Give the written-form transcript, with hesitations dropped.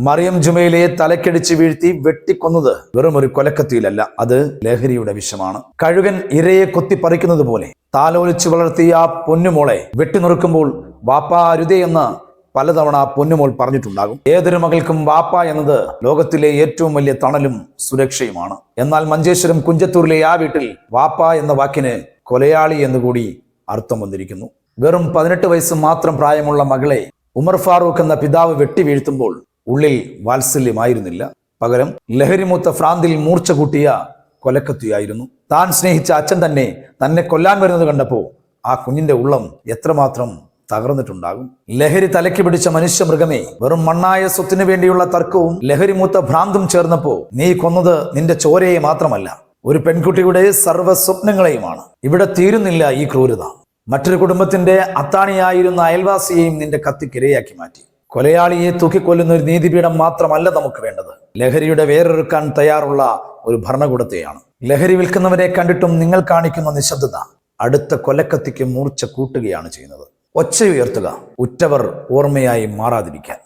മറിയം ജുമൈലയെ തലക്കടിച്ച് വീഴ്ത്തി വെട്ടിക്കൊന്നത് വെറും ഒരു കൊലക്കത്തിയിലല്ല, അത് ലഹരിയുടെ വിഷമാണ്. കഴുകൻ ഇരയെ കൊത്തിപ്പറിക്കുന്നത് പോലെ താലോലിച്ചു വളർത്തിയ ആ പൊന്നുമോളെ വെട്ടിനുറുക്കുമ്പോൾ വാപ്പ അരുതേ എന്ന് പലതവണ പൊന്നുമോൾ പറഞ്ഞിട്ടുണ്ടാകും. ഏതൊരു മകൾക്കും വാപ്പ എന്നത് ലോകത്തിലെ ഏറ്റവും വലിയ തണലും സുരക്ഷയുമാണ്. എന്നാൽ മഞ്ചേശ്വരം കുഞ്ചത്തൂരിലെ ആ വീട്ടിൽ വാപ്പ എന്ന വാക്കിന് കൊലയാളി എന്നുകൂടി അർത്ഥം വന്നിരിക്കുന്നു. വെറും 18 വയസ്സ് മാത്രം പ്രായമുള്ള മകളെ ഉമർ ഫാറൂഖ് എന്ന പിതാവ് വെട്ടി വീഴ്ത്തുമ്പോൾ ഉള്ളിൽ വാത്സല്യമായിരുന്നില്ല, പകരം ലഹരിമൂത്ത ഫ്രാന്തിൽ മൂർച്ച കൂട്ടിയ കൊലക്കത്തിയായിരുന്നു. താൻ സ്നേഹിച്ച അച്ഛൻ തന്നെ കൊല്ലാൻ വരുന്നത് കണ്ടപ്പോൾ ആ കുഞ്ഞിന്റെ ഉള്ളം എത്രമാത്രം തകർന്നിട്ടുണ്ടാകും. ലഹരി തലയ്ക്ക് പിടിച്ച മനുഷ്യ മൃഗമേ, വെറും മണ്ണായ സ്വത്തിനു വേണ്ടിയുള്ള തർക്കവും ലഹരിമൂത്ത ഭ്രാന്തും ചേർന്നപ്പോ നീ കൊന്നത് നിന്റെ ചോരയെ മാത്രമല്ല, ഒരു പെൺകുട്ടിയുടെ സർവ്വ സ്വപ്നങ്ങളെയുമാണ്. ഇവിടെ തീരുന്നില്ല ഈ ക്രൂരത. മറ്റൊരു കുടുംബത്തിന്റെ അത്താണിയായിരുന്ന അയൽവാസിയെയും നിന്റെ കത്തിക്കിരയാക്കി മാറ്റി. കൊലയാളിയെ തൂക്കിക്കൊല്ലുന്ന ഒരു നീതിപീഠം മാത്രമല്ല നമുക്ക് വേണ്ടത്, ലഹരിയുടെ വേരൊരുക്കാൻ തയ്യാറുള്ള ഒരു ഭരണകൂടത്തെയാണ്. ലഹരി വിൽക്കുന്നവരെ കണ്ടിട്ടും നിങ്ങൾ കാണിക്കുന്ന നിശബ്ദത അടുത്ത കൊലക്കത്തിക്ക് മൂർച്ച കൂട്ടുകയാണ് ചെയ്യുന്നത്. ഒച്ച ഉയർത്തുക, ഉറ്റവർ ഓർമ്മയായി മാറാതിരിക്കാൻ.